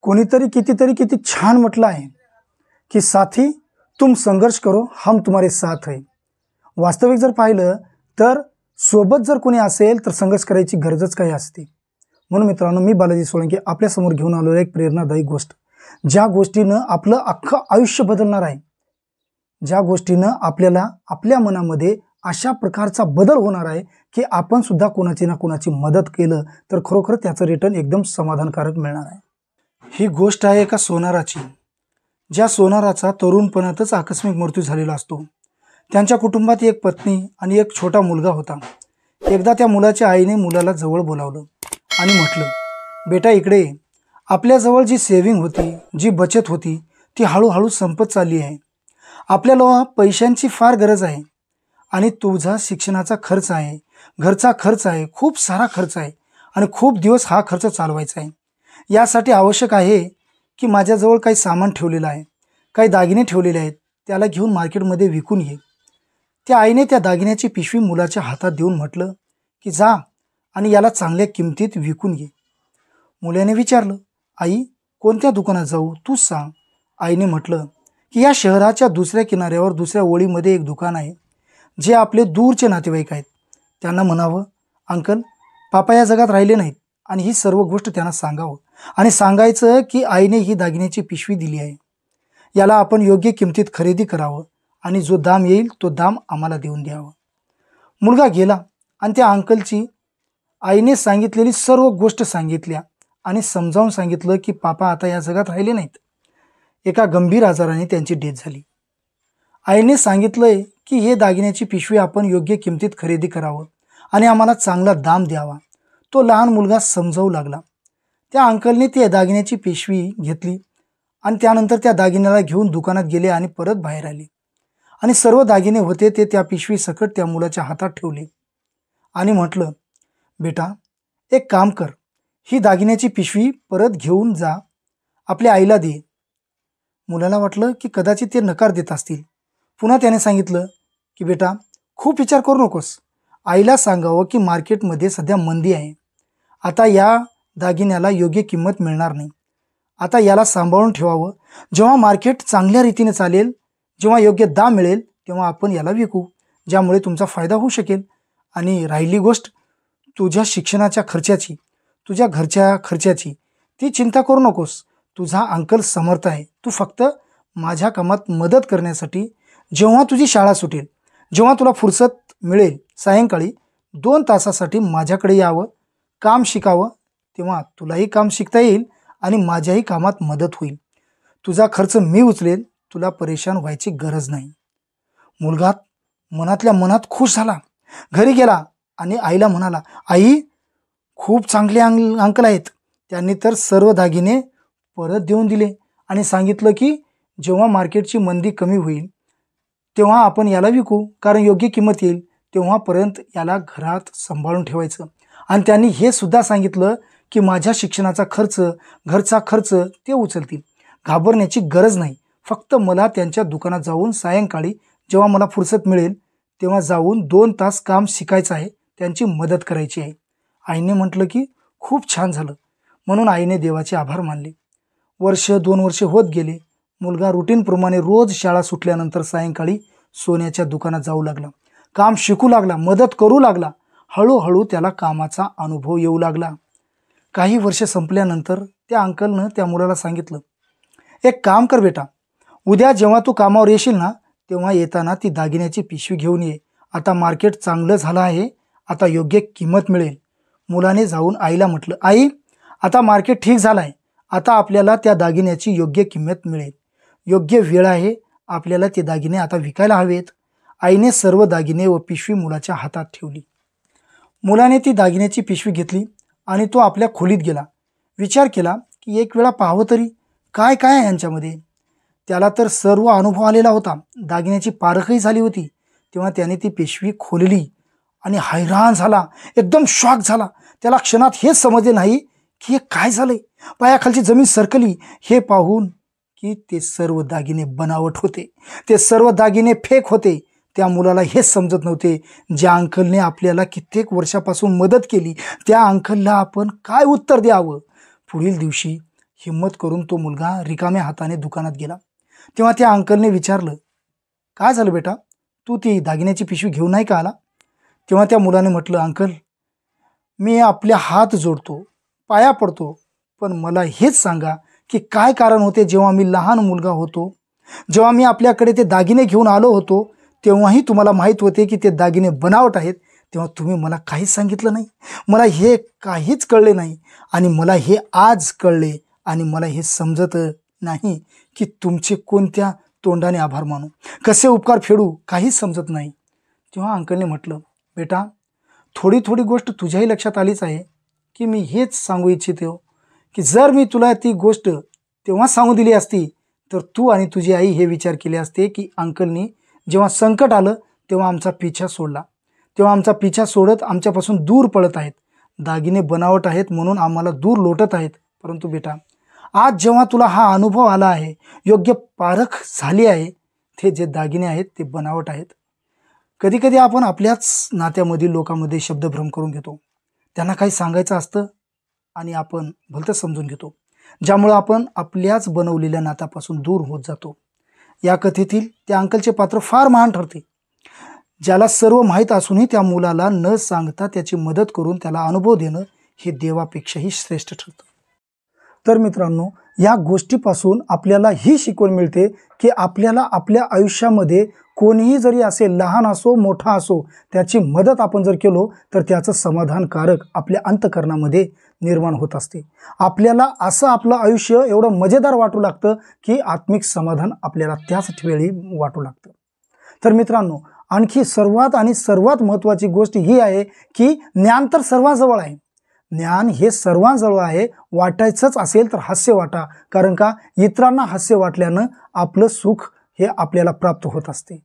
कोणीतरी किती छान म्हटलं आहे की साथी तुम संघर्ष करो हम तुम्हारे साथ है। वास्तविक जर पाहिलं तर सोबत जर कोणी असेल तर संघर्ष करायची गरजच काही असते। म्हणून मित्रांनो, मी बालाजी सोळंके आपल्या समोर घेऊन आलो एक प्रेरणादायी गोष्ट, ज्या गोष्टीनं आपलं अख्खं आयुष्य बदलणार आहे, ज्या गोष्टीनं आपल्याला आपल्या मनामध्ये अशा प्रकारचा बदल होणार आहे की आपण सुद्धा कोणाची ना कोणाची मदत केलं तर खरोखर त्याचं रिटर्न एकदम समाधानकारक मिळणार आहे। ही गोष्ट आहे एका सोनाराची, ज्या सोनाराचा तरुणपणातच आकस्मिक मृत्यू झालेला असतो। त्यांच्या कुटुंबात एक पत्नी आणि एक छोटा मुलगा होता। एकदा त्या मुलाच्या आईने मुलाला जवळ बोलावलं आणि म्हटलं, बेटा इकडे ये, आपल्याजवळ जी सेव्हिंग होती, जी बचत होती, ती हळूहळू संपत चालली आहे। आपल्याला पैशांची फार गरज आहे आणि तुझा शिक्षणाचा खर्च आहे, घरचा खर्च आहे, खूप सारा खर्च आहे आणि खूप दिवस हा खर्च चालवायचा आहे। यासाठी आवश्यक आहे की माझ्याजवळ काही सामान ठेवलेलं आहे, काही दागिने ठेवलेले आहेत, त्याला घेऊन मार्केटमध्ये विकून ये। त्या आईने त्या दागिन्याची पिशवी मुलाच्या हातात देऊन म्हटलं की जा आणि याला चांगल्या किमतीत विकून ये। मुलाने विचारलं, आई कोणत्या दुकानात जाऊ, तूच सांग। आईने म्हटलं की या शहराच्या दुसऱ्या किनाऱ्यावर दुसऱ्या ओळीमध्ये एक दुकान आहे, जे आपले दूरचे नातेवाईक आहेत, त्यांना म्हणावं अंकल पापा या जगात राहिले नाहीत आणि ही सर्व गोष्ट त्यांना सांगावं आणि सांगायचं की आईने ही दागिन्याची पिशवी दिली आहे, याला आपण योग्य किमतीत खरेदी करावं आणि जो दाम येईल तो दाम आम्हाला देऊन द्यावं। मुलगा गेला आणि त्या अंकलची आईने सांगितलेली सर्व गोष्ट सांगितल्या आणि समजावून सांगितलं की पापा आता या जगात राहिले नाहीत, एका गंभीर आजाराने त्यांची डेथ झाली। आईने सांगितलंय की हे दागिन्याची पिशवी आपण योग्य किमतीत खरेदी करावं आणि आम्हाला चांगला दाम द्यावा। तो लहान मुलगा समजावू लागला। त्या अंकलने ती दागिन्याची पिशवी घेतली आणि त्यानंतर त्या दागिन्याला घेऊन दुकानात गेले आणि परत बाहेर आले आणि सर्व दागिने होते ते त्या पिशवी सकट त्या मुलाच्या हातात ठेवले आणि म्हटलं, बेटा एक काम कर, ही दागिन्याची पिशवी परत घेऊन जा, आपल्या आईला दे। मुलाला वाटलं की कदाचित ते नकार देत असतील। पुन्हा त्याने सांगितलं की बेटा खूप विचार करू नकोस, आईला सांगावं की मार्केटमध्ये सध्या मंदी आहे, आता या दागिन्याला योग्य किंमत मिळणार नाही, आता याला सांभाळून ठेवावं, जेव्हा मार्केट चांगल्या रीतीने चालेल, जेव्हा योग्य दाम मिळेल तेव्हा आपण याला विकू, ज्यामुळे तुमचा फायदा होऊ शकेल। आणि राहिली गोष्ट तुझ्या शिक्षणाच्या खर्चाची, तुझ्या घरच्या खर्चाची, ती चिंता करू नकोस, तुझा अंकल समर्थ आहे, तू फक्त माझ्या कामात मदत करण्यासाठी जेव्हा तुझी शाळा सुटेल, जेव्हा तुला फुरसत मिळेल, सायंकाळी 2 तासासाठी माझ्याकडे यावं, काम शिकावं, तेव्हा तुलाही काम शिकता येईल आणि माझ्याही कामात मदत होईल, तुझा खर्च मी उचलेल, तुला परेशान व्हायची गरज नाही। मुलगा मनातल्या मनात खुश झाला, घरी गेला आणि आईला म्हणाला, आई खूप चांगले अंकल आहेत, त्यांनी तर सर्व दागिने परत देऊन दिले आणि सांगितलं की जेव्हा मार्केटची मंदी कमी होईल तेव्हा आपण याला विकू, कारण योग्य किंमत येईल तेव्हापर्यंत याला घरात सांभाळून ठेवायचं। आणि त्यांनी हे सुद्धा सांगितलं की माझ्या शिक्षणाचा खर्च, घरचा खर्च ते उचलतील, घाबरण्याची गरज नाही, फक्त मला त्यांच्या दुकानात जाऊन सायंकाळी जेव्हा मला फुरसत मिळेल तेव्हा जाऊन 2 तास काम शिकायचं आहे, त्यांची मदत करायची आहे। आईने म्हटलं की खूप छान झालं, म्हणून आईने देवाचे आभार मानले। वर्ष 2 वर्ष होत गेले। मुलगा रुटीनप्रमाणे रोज शाळा सुटल्यानंतर सायंकाळी सोन्याच्या दुकानात जाऊ लागला, काम शिकू लागला, मदत करू लागला। हळूहळू त्याला कामाचा अनुभव येऊ लागला। काही वर्ष संपल्यानंतर त्या अंकलनं त्या मुलाला सांगितलं, एक काम कर बेटा, उद्या जेव्हा तू कामावर येशील ना तेव्हा येताना ती दागिन्याची पिशवी घेऊन ये, आता मार्केट चांगलं झालं आहे, आता योग्य किंमत मिळेल। मुलाने जाऊन आईला म्हटलं, आई आता मार्केट ठीक झालं आहे, आता आपल्याला त्या दागिन्याची योग्य किंमत मिळेल, योग्य वेळ आहे, आपल्याला ते दागिने आता विकायला हवेत। आईने सर्व दागिने व पिशवी मुलाच्या हातात ठेवली। मुलाने ती दागिन्याची पिशवी घेतली आणि तो आपल्या खोलीत गेला। विचार केला की एक वेळा पाहावं तरी काय काय आहे यांच्यामध्ये। त्याला तर सर्व अनुभव आलेला होता, दागिन्याची पारखही झाली होती। तेव्हा त्याने ती पिशवी खोलली आणि हैराण झाला, एकदम शॉक झाला। त्याला क्षणात हेच समजले नाही की हे काय झालंय, पायाखालची जमीन सरकली हे पाहून की ते सर्व दागिने बनावट होते, ते सर्व दागिने फेक होते। त्या मुलाला हेच समजत नव्हते, ज्या अंकलने आपल्याला कित्येक वर्षापासून मदत केली त्या अंकलला आपण काय उत्तर द्यावं। पुढील दिवशी हिम्मत करून तो मुलगा रिकाम्या हाताने दुकानात गेला. तेव्हा त्या अंकलने विचारलं, काय झालं बेटा, तू ती दागिन्याची पिशवी घेऊन नाही का आला? तेव्हा त्या मुलाने म्हटलं, अंकल मी आपल्या हात जोडतो, पाया पडतो, पण मला हेच सांगा की काय कारण होते जेव्हा मी लहान मुलगा होतो, जेव्हा मी आपल्याकडे ते दागिने घेऊन आलो होतो तेव्हाही तुम्हाला माहीत होते की ते दागिने बनावट आहेत, तेव्हा तुम्ही मला काहीच सांगितलं नाही. मला हे काहीच कळले नाही आणि मला हे आज कळले आणि मला हे समजत नाही की तुमचे कोणत्या तोंडाने आभार मानू, कसे उपकार फेडू, काहीच समजत नाही. तेव्हा अंकलने म्हटलं, बेटा थोडी थोडी गोष्ट तुझ्याही लक्षात आलीच आहे की मी हेच सांगू इच्छितो की जर मी तुला ती गोष्ट तेव्हा सांगू दिली असती तर तू आणि तुझी आई हे विचार केले असते की अंकलनी जेव्हा संकट आलं तेव्हा आमचा पिछा सोडला, तेव्हा आमचा पिछा सोडत आमच्यापासून दूर पळत आहेत, दागिने बनावट आहेत म्हणून आम्हाला दूर लोटत आहेत. परंतु बेटा आज जेव्हा तुला हा अनुभव आला आहे, योग्य पारख झाली आहे, ते जे दागिने आहेत ते बनावट आहेत. कधीकधी आपण आपल्याच नात्यामधील लोकांमध्ये शब्दभ्रम करून घेतो, त्यांना काही सांगायचं असतं आणि आपण भलतं समजून घेतो, ज्यामुळं आपण आपल्याच बनवलेल्या नात्यापासून दूर होत जातो. या कथेतील त्या अंकलचे पात्र फार महान ठरते, ज्याला सर्व माहीत असूनही त्या मुलाला न सांगता त्याची मदत करून त्याला अनुभव देणं हे देवापेक्षाही श्रेष्ठ ठरतं. तर मित्रांनो, या गोष्टीपासून आपल्याला ही शिकवण मिळते की आपल्याला आपल्या आयुष्यामध्ये कोणीही जरी असेल, लहान असो मोठा असो, त्याची मदत आपण जर केलो तर त्याचं समाधानकारक आपल्या अंतःकरणामध्ये निर्माण होत असते. आपल्याला असं आपलं आयुष्य एवढं मजेदार वाटू लागतं की आत्मिक समाधान आपल्याला त्याच वेळी वाटू लागतं. तर मित्रांनो, आणखी सर्वात महत्त्वाची गोष्ट ही आहे की ज्ञान तर सर्वांजवळ आहे, ज्ञान हे सर्वांजवळ आहे. वाटायचंच असेल तर हास्य वाटा, कारण का इतरांना हास्य वाटल्यानं आपलं सुख हे आपल्याला प्राप्त होत असते.